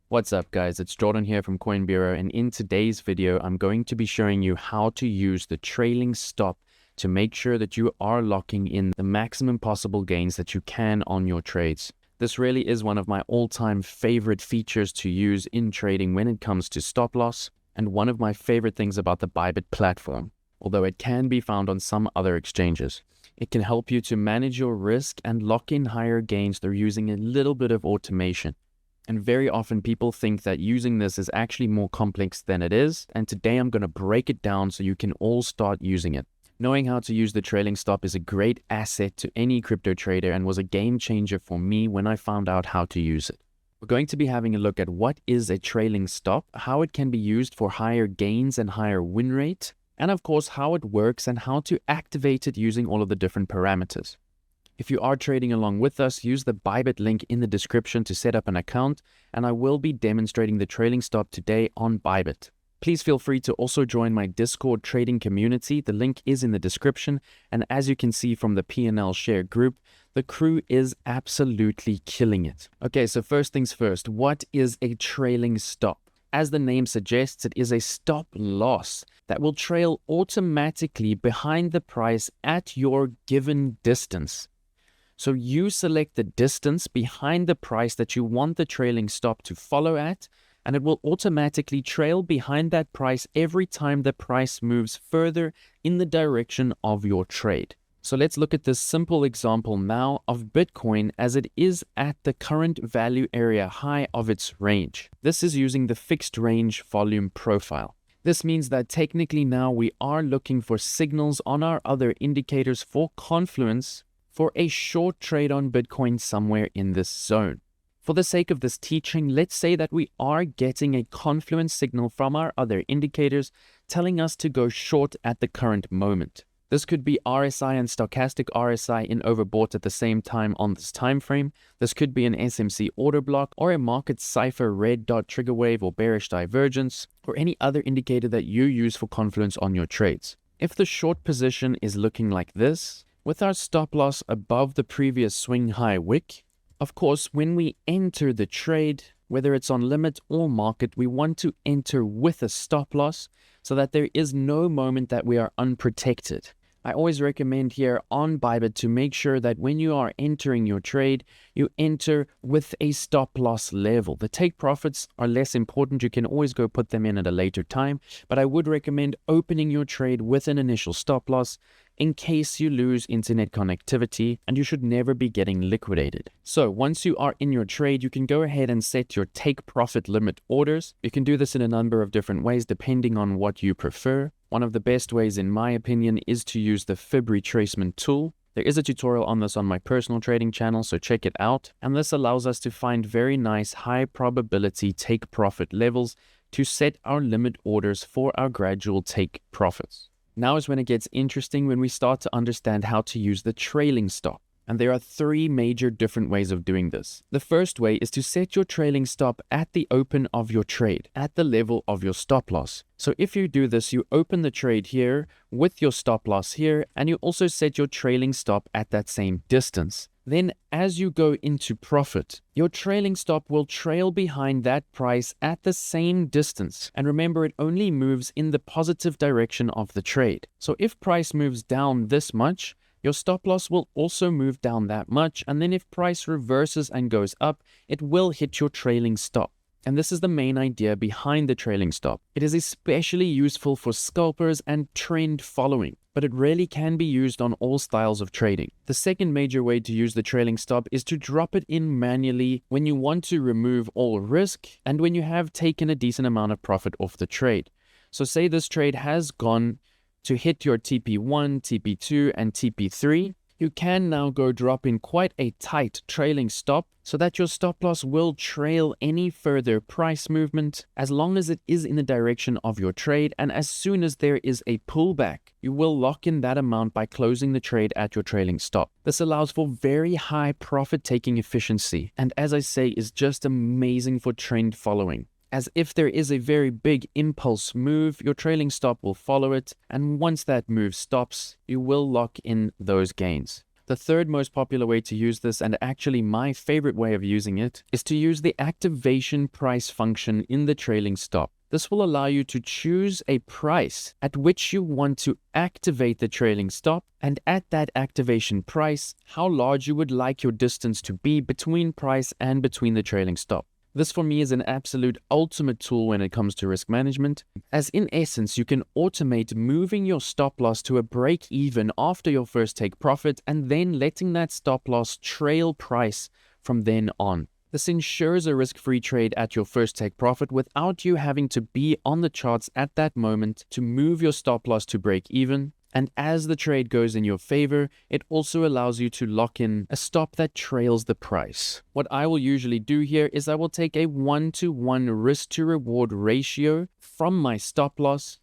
What's up guys, it's Jordan here from Coin Bureau, and in today's video I'm going to be showing you how to use the trailing stop to make sure that you are locking in the maximum possible gains that you can on your trades. This really is one of my all-time favorite features to use in trading when it comes to stop loss, and one of my favorite things about the Bybit platform, although it can be found on some other exchanges. It can help you to manage your risk and lock in higher gains through using a little bit of automation. And very often people think that using this is actually more complex than it is. And today I'm going to break it down so you can all start using it. Knowing how to use the trailing stop is a great asset to any crypto trader and was a game changer for me when I found out how to use it. We're going to be having a look at what is a trailing stop, how it can be used for higher gains and higher win rate, and of course how it works and how to activate it using all of the different parameters. If you are trading along with us, use the Bybit link in the description to set up an account, and I will be demonstrating the trailing stop today on Bybit. Please feel free to also join my Discord trading community. The link is in the description, and as you can see from the P&L share group, the crew is absolutely killing it. Okay, so first things first, what is a trailing stop? As the name suggests, it is a stop loss that will trail automatically behind the price at your given distance. So you select the distance behind the price that you want the trailing stop to follow at, and it will automatically trail behind that price every time the price moves further in the direction of your trade. So let's look at this simple example now of Bitcoin as it is at the current value area high of its range. This is using the fixed range volume profile. This means that technically now we are looking for signals on our other indicators for confluence for a short trade on Bitcoin somewhere in this zone. For the sake of this teaching, let's say that we are getting a confluence signal from our other indicators telling us to go short at the current moment. This could be RSI and stochastic RSI in overbought at the same time on this time frame. This could be an SMC order block or a market cipher red dot trigger wave or bearish divergence, or any other indicator that you use for confluence on your trades. If the short position is looking like this, with our stop loss above the previous swing high wick, of course, when we enter the trade, whether it's on limit or market, we want to enter with a stop loss so that there is no moment that we are unprotected. I always recommend here on Bybit to make sure that when you are entering your trade, you enter with a stop loss level. The take profits are less important. You can always go put them in at a later time, but I would recommend opening your trade with an initial stop loss in case you lose internet connectivity, and you should never be getting liquidated. So once you are in your trade, you can go ahead and set your take profit limit orders. You can do this in a number of different ways depending on what you prefer. One of the best ways, in my opinion, is to use the fib retracement tool. There is a tutorial on this on my personal trading channel, so check it out. And this allows us to find very nice high probability take profit levels to set our limit orders for our gradual take profits. Now is when it gets interesting, when we start to understand how to use the trailing stop. And there are three major different ways of doing this. The first way is to set your trailing stop at the open of your trade, at the level of your stop loss. So if you do this, you open the trade here with your stop loss here, and you also set your trailing stop at that same distance. Then as you go into profit, your trailing stop will trail behind that price at the same distance. And remember, it only moves in the positive direction of the trade. So if price moves down this much, your stop loss will also move down that much. And then if price reverses and goes up, it will hit your trailing stop. And this is the main idea behind the trailing stop. It is especially useful for scalpers and trend following, but it really can be used on all styles of trading. The second major way to use the trailing stop is to drop it in manually when you want to remove all risk and when you have taken a decent amount of profit off the trade. So say this trade has gone to hit your TP1, TP2, and TP3, you can now go drop in quite a tight trailing stop so that your stop loss will trail any further price movement as long as it is in the direction of your trade, and as soon as there is a pullback, you will lock in that amount by closing the trade at your trailing stop. This allows for very high profit-taking efficiency, and as I say, is just amazing for trend following. As if there is a very big impulse move, your trailing stop will follow it, and once that move stops, you will lock in those gains. The third most popular way to use this, and actually my favorite way of using it, is to use the activation price function in the trailing stop. This will allow you to choose a price at which you want to activate the trailing stop, and at that activation price, how large you would like your distance to be between price and between the trailing stop. This for me is an absolute ultimate tool when it comes to risk management, as in essence you can automate moving your stop loss to a break even after your first take profit and then letting that stop loss trail price from then on. This ensures a risk-free trade at your first take profit without you having to be on the charts at that moment to move your stop loss to break even. And as the trade goes in your favor, it also allows you to lock in a stop that trails the price. What I will usually do here is I will take a 1-to-1 risk to reward ratio from my stop loss,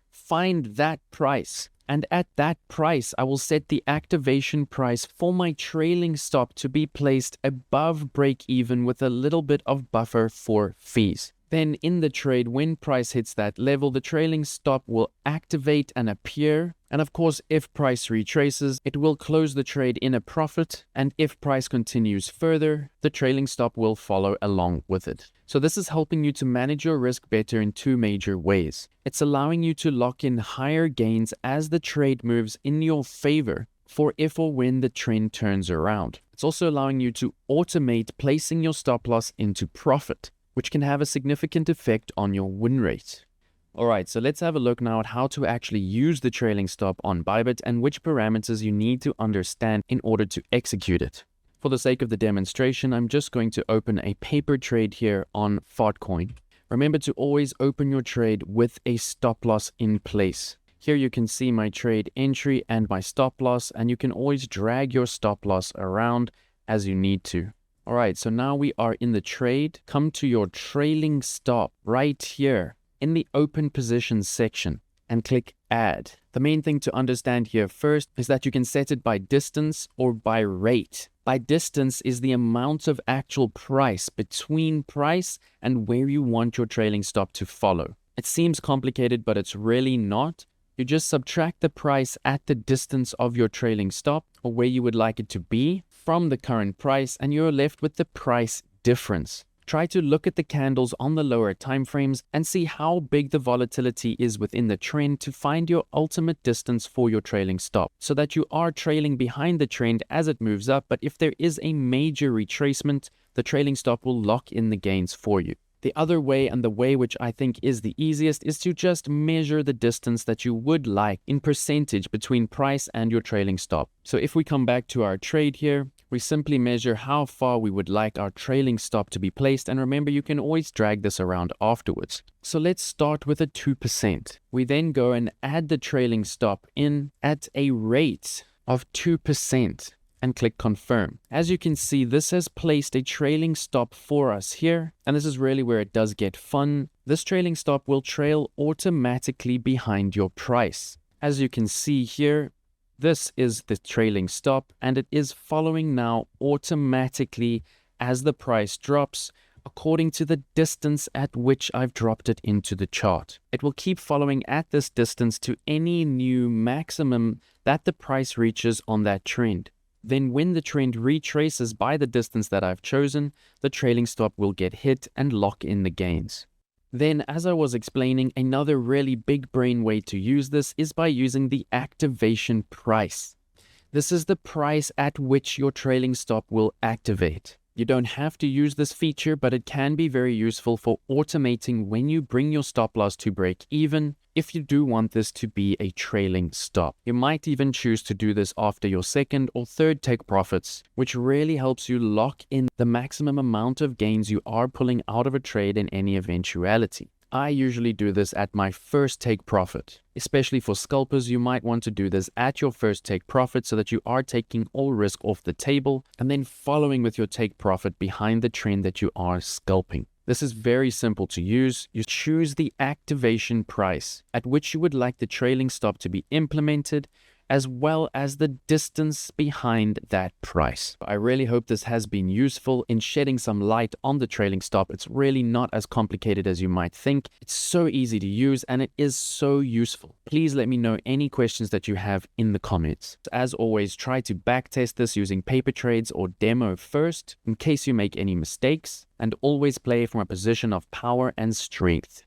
find that price, and at that price, I will set the activation price for my trailing stop to be placed above break even with a little bit of buffer for fees. Then in the trade, when price hits that level, the trailing stop will activate and appear. And of course, if price retraces, it will close the trade in a profit. And if price continues further, the trailing stop will follow along with it. So this is helping you to manage your risk better in two major ways. It's allowing you to lock in higher gains as the trade moves in your favor for if or when the trend turns around. It's also allowing you to automate placing your stop loss into profit, which can have a significant effect on your win rate. Alright, so let's have a look now at how to actually use the trailing stop on Bybit and which parameters you need to understand in order to execute it. For the sake of the demonstration, I'm just going to open a paper trade here on Fartcoin. Remember to always open your trade with a stop loss in place. Here you can see my trade entry and my stop loss, and you can always drag your stop loss around as you need to. Alright, so now we are in the trade. Come to your trailing stop right here in the open positions section and click add. The main thing to understand here first is that you can set it by distance or by rate. By distance is the amount of actual price between price and where you want your trailing stop to follow. It seems complicated, but it's really not. You just subtract the price at the distance of your trailing stop or where you would like it to be from the current price, and you're left with the price difference. Try to look at the candles on the lower time frames and see how big the volatility is within the trend to find your ultimate distance for your trailing stop, so that you are trailing behind the trend as it moves up, but if there is a major retracement, the trailing stop will lock in the gains for you. The other way, and the way which I think is the easiest, is to just measure the distance that you would like in percentage between price and your trailing stop. So if we come back to our trade here, we simply measure how far we would like our trailing stop to be placed, and remember you can always drag this around afterwards. So let's start with a 2%. We then go and add the trailing stop in at a rate of 2%. And click confirm. As you can see, this has placed a trailing stop for us here, and this is really where it does get fun. This trailing stop will trail automatically behind your price. As you can see here, this is the trailing stop, and it is following now automatically as the price drops according to the distance at which I've dropped it into the chart. It will keep following at this distance to any new maximum that the price reaches on that trend. Then when the trend retraces by the distance that I've chosen, the trailing stop will get hit and lock in the gains. Then, as I was explaining, another really big brain way to use this is by using the activation price. This is the price at which your trailing stop will activate. You don't have to use this feature, but it can be very useful for automating when you bring your stop loss to break even, if you do want this to be a trailing stop. You might even choose to do this after your second or third take profits, which really helps you lock in the maximum amount of gains you are pulling out of a trade in any eventuality. I usually do this at my first take profit. Especially for scalpers, you might want to do this at your first take profit so that you are taking all risk off the table and then following with your take profit behind the trend that you are scalping. This is very simple to use. You choose the activation price at which you would like the trailing stop to be implemented, as well as the distance behind that price. I really hope this has been useful in shedding some light on the trailing stop. It's really not as complicated as you might think. It's so easy to use and it is so useful. Please let me know any questions that you have in the comments. As always, try to backtest this using paper trades or demo first in case you make any mistakes, and always play from a position of power and strength.